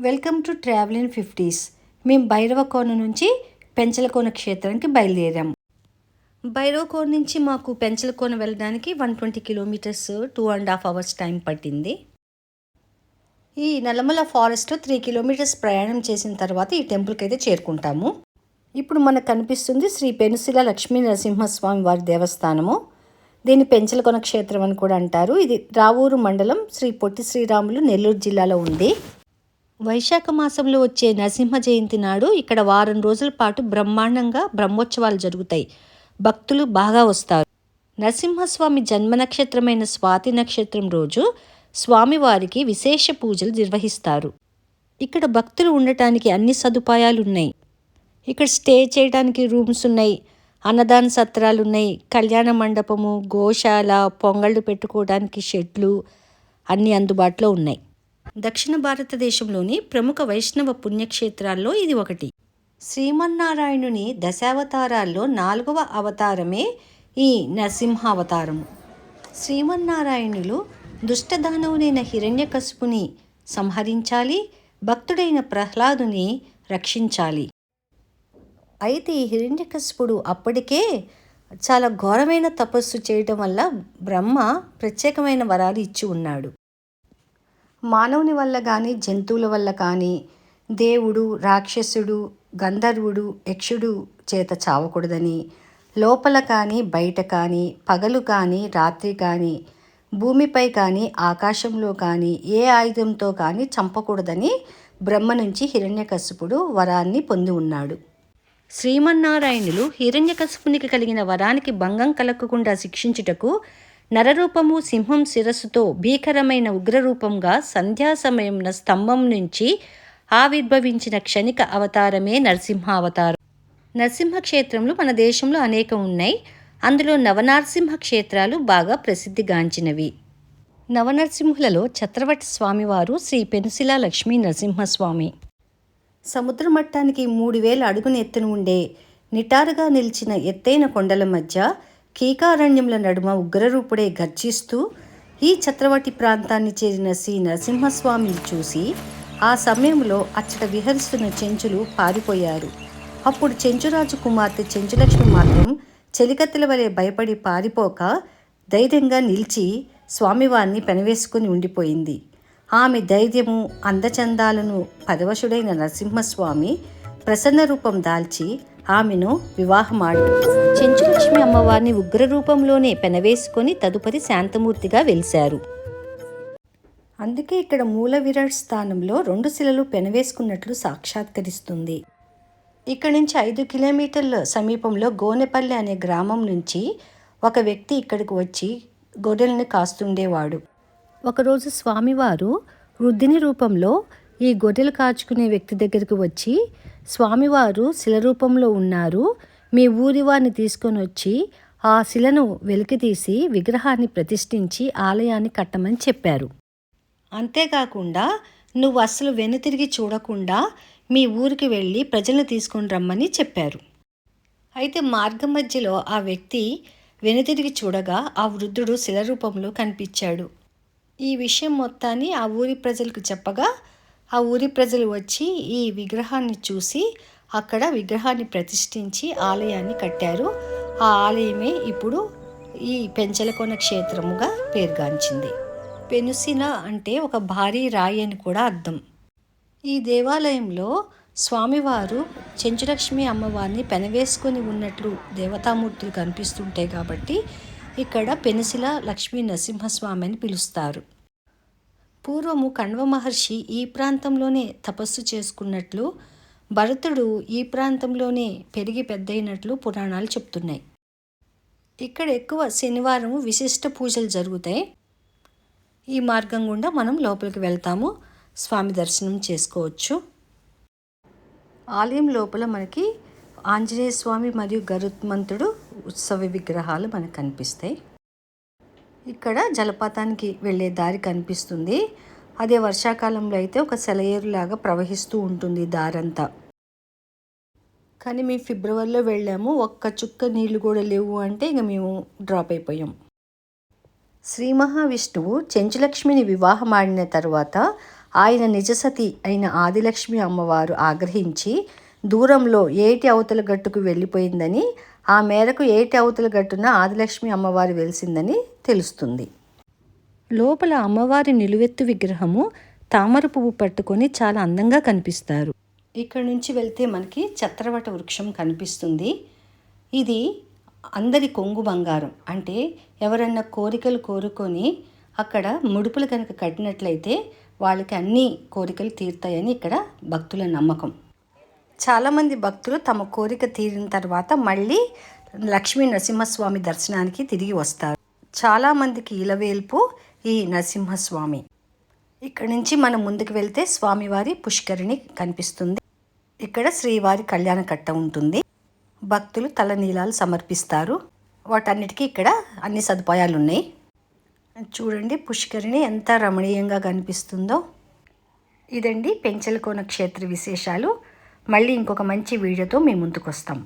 Welcome to travel in 50s. మేము భైరవకోన నుంచి పెంచలకోన క్షేత్రానికి బయలుదేరాం. భైరవకోన నుంచి మాకు పెంచలకోన వెళ్ళడానికి 120 కిలోమీటర్స్ 2.5 hours టైం పట్టింది. ఈ నల్లమల ఫారెస్ట్ 3 కిలోమీటర్స్ ప్రయాణం చేసిన తర్వాత ఈ టెంపుల్కి అయితే చేరుకుంటాము. ఇప్పుడు మనకు కనిపిస్తుంది శ్రీ పెనుసిల లక్ష్మీ నరసింహస్వామి వారి దేవస్థానము. దీన్ని పెంచలకోన క్షేత్రం అని కూడా అంటారు. ఇది రావూరు మండలం శ్రీ పొట్టి శ్రీరాములు నెల్లూరు జిల్లాలో ఉంది. వైశాఖ మాసంలో వచ్చే నరసింహ జయంతి నాడు ఇక్కడ వారం రోజుల పాటు బ్రహ్మాండంగా బ్రహ్మోత్సవాలు జరుగుతాయి. భక్తులు బాగా వస్తారు. నరసింహస్వామి జన్మ నక్షత్రమైన స్వాతి నక్షత్రం రోజు స్వామివారికి విశేష పూజలు నిర్వహిస్తారు. ఇక్కడ భక్తులు ఉండటానికి అన్ని సదుపాయాలు ఉన్నాయి. ఇక్కడ స్టే చేయడానికి రూమ్స్ ఉన్నాయి, అన్నదాన సత్రాలు ఉన్నాయి, కళ్యాణ మండపము, గోశాల, పొంగళ్ళు పెట్టుకోవడానికి షెడ్లు అన్నీ అందుబాటులో ఉన్నాయి. దక్షిణ భారతదేశంలోని ప్రముఖ వైష్ణవ పుణ్యక్షేత్రాల్లో ఇది ఒకటి. శ్రీమన్నారాయణుని దశావతారాల్లో 4వ అవతారమే ఈ నరసింహావతారము. శ్రీమన్నారాయణులు దుష్టదానవునైన హిరణ్యకశిపుని సంహరించాలి, భక్తుడైన ప్రహ్లాదుని రక్షించాలి. అయితే ఈ హిరణ్యకశిపుడు అప్పటికే చాలా ఘోరమైన తపస్సు చేయడం వల్ల బ్రహ్మ ప్రత్యేకమైన వరాలు ఇచ్చి ఉన్నాడు. మానవుని వల్ల కానీ జంతువుల వల్ల కానీ దేవుడు, రాక్షసుడు, గంధర్వుడు, యక్షుడు చేత చావకూడదని, లోపల కానీ బయట కానీ, పగలు కానీ రాత్రి కానీ, భూమిపై కానీ ఆకాశంలో కానీ ఏ ఆయుధంతో కానీ చంపకూడదని బ్రహ్మ నుంచి హిరణ్యకశిపుడు వరాన్ని పొంది ఉన్నాడు. శ్రీమన్నారాయణులు హిరణ్యకశిపునికి కలిగిన వరానికి భంగం కలగకుండా శిక్షించుటకు నరరూపము సింహం శిరస్సుతో భీకరమైన ఉగ్రరూపంగా సంధ్యా సమయంన స్తంభం నుంచి ఆవిర్భవించిన క్షణిక అవతారమే నరసింహావతారం. నరసింహ క్షేత్రములు మన దేశంలో అనేకం ఉన్నాయి. అందులో నవనరసింహ క్షేత్రాలు బాగా ప్రసిద్ధిగాంచినవి. నవనరసింహులలో ఛత్రవటి స్వామివారు శ్రీ పెనుసిల లక్ష్మీ నరసింహస్వామి. సముద్ర మట్టానికి 3000 అడుగుల ఎత్తున ఉండే నిటారుగా నిలిచిన ఎత్తైన కొండల మధ్య కీకారణ్యముల నడుమ ఉగ్రరూపుడే గర్జిస్తూ ఈ ఛత్రవటి ప్రాంతాన్ని చేరిన శ్రీ నరసింహస్వామిని చూసి ఆ సమయంలో అచ్చట విహరిస్తున్న చెంచులు పారిపోయారు. అప్పుడు చెంచురాజు కుమార్తె చెంచులక్ష్మి మాత్రం చెలికత్తెల వలె భయపడి పారిపోక ధైర్యంగా నిలిచి స్వామివారిని పెనవేసుకుని ఉండిపోయింది. ఆమె ధైర్యము, అందచందాలను పరవశుడైన నరసింహస్వామి ప్రసన్న రూపం దాల్చి ఆమెను వివాహమాడు. చెంచులక్ష్మి అమ్మవారిని ఉగ్ర రూపంలోనే పెనవేసుకొని తదుపరి శాంతమూర్తిగా వెలిశారు. అందుకే ఇక్కడ మూల విరాట్ స్థానంలో 2 శిలలు పెనవేసుకున్నట్లు సాక్షాత్కరిస్తుంది. ఇక్కడ నుంచి 5 కిలోమీటర్ల సమీపంలో గోనెపల్లి అనే గ్రామం నుంచి ఒక వ్యక్తి ఇక్కడికి వచ్చి గొర్రెల్ని కాస్తుండేవాడు. ఒకరోజు స్వామివారు వృద్ధిని రూపంలో ఈ గొర్రెలు కాచుకునే వ్యక్తి దగ్గరికి వచ్చి, స్వామివారు శిల రూపంలో ఉన్నారు, మీ ఊరి వారిని తీసుకొని వచ్చి ఆ శిలను వెలికితీసి విగ్రహాన్ని ప్రతిష్ఠించి ఆలయాన్ని కట్టమని చెప్పారు. అంతేకాకుండా నువ్వు అస్సలు వెనుతిరిగి చూడకుండా మీ ఊరికి వెళ్ళి ప్రజలను తీసుకొని రమ్మని చెప్పారు. అయితే మార్గం మధ్యలో ఆ వ్యక్తి వెనుతిరిగి చూడగా ఆ వృద్ధుడు శిల రూపంలో కనిపించాడు. ఈ విషయం మొత్తాన్ని ఆ ఊరి ప్రజలకు చెప్పగా ఆ ఊరి ప్రజలు వచ్చి ఈ విగ్రహాన్ని చూసి అక్కడ విగ్రహాన్ని ప్రతిష్ఠించి ఆలయాన్ని కట్టారు. ఆ ఆలయమే ఇప్పుడు ఈ పెంచలకోన క్షేత్రముగా పేరుగాంచింది. పెనుసిల అంటే ఒక భారీ రాయి అని కూడా అర్థం. ఈ దేవాలయంలో స్వామివారు చెంచులక్ష్మి అమ్మవారిని పెనవేసుకొని ఉన్నట్లు దేవతామూర్తులు కనిపిస్తుంటాయి కాబట్టి ఇక్కడ పెనుసిల లక్ష్మీ నరసింహస్వామి అని పిలుస్తారు. పూర్వము కణ్వ మహర్షి ఈ ప్రాంతంలోనే తపస్సు చేసుకున్నట్లు, భరతుడు ఈ ప్రాంతంలోనే పెరిగి పెద్దయినట్లు పురాణాలు చెప్తున్నాయి. ఇక్కడ ఎక్కువ శనివారం విశిష్ట పూజలు జరుగుతాయి. ఈ మార్గం గుండా మనం లోపలికి వెళ్తాము, స్వామి దర్శనం చేసుకోవచ్చు. ఆలయం లోపల మనకి ఆంజనేయ స్వామి మరియు గరుత్మంతుడు ఉత్సవ విగ్రహాలు మనకు కనిపిస్తాయి. ఇక్కడ జలపాతానికి వెళ్ళే దారి కనిపిస్తుంది. అదే వర్షాకాలంలో అయితే ఒక సెలయేరులాగా ప్రవహిస్తూ ఉంటుంది దారంతా. కానీ మేము ఫిబ్రవరిలో వెళ్ళాము, ఒక్క చుక్క నీళ్లు కూడా లేవు అంటే ఇక మేము డ్రాప్ అయిపోయాం. శ్రీ మహావిష్ణువు చెంచులక్ష్మిని వివాహమాడిన తర్వాత ఆయన నిజసతి అయిన ఆదిలక్ష్మి అమ్మవారు ఆగ్రహించి దూరంలో ఏటి అవతల గట్టుకు వెళ్ళిపోయిందని, ఆ మేరకు ఏటి అవతల గట్టున ఆదిలక్ష్మి అమ్మవారు వెలిసిందని తెలుస్తుంది. లోపల అమ్మవారి నిలువెత్తు విగ్రహము తామర పువ్వు పట్టుకొని చాలా అందంగా కనిపిస్తారు. ఇక్కడ నుంచి వెళ్తే మనకి చత్రవట వృక్షం కనిపిస్తుంది. ఇది అందరి కొంగు బంగారం. అంటే ఎవరన్నా కోరికలు కోరుకొని అక్కడ ముడుపులు కనుక కట్టినట్లయితే వాళ్ళకి అన్ని కోరికలు తీరుతాయని ఇక్కడ భక్తుల నమ్మకం. చాలామంది భక్తులు తమ కోరిక తీరిన తర్వాత మళ్ళీ లక్ష్మీ నరసింహస్వామి దర్శనానికి తిరిగి వస్తారు. చాలామందికి ఇలవేల్పు ఈ నరసింహస్వామి. ఇక్కడ నుంచి మనం ముందుకు వెళ్తే స్వామివారి పుష్కరిణి కనిపిస్తుంది. ఇక్కడ శ్రీవారి కళ్యాణ కట్ట ఉంటుంది. భక్తులు తలనీలాలు సమర్పిస్తారు. వాటన్నిటికీ ఇక్కడ అన్ని సదుపాయాలు ఉన్నాయి. చూడండి పుష్కరిణి ఎంత రమణీయంగా కనిపిస్తుందో. ఇదండి పెంచలకోన క్షేత్ర విశేషాలు. మళ్ళీ ఇంకొక మంచి వీడియోతో మీ ముందుకు వస్తాం.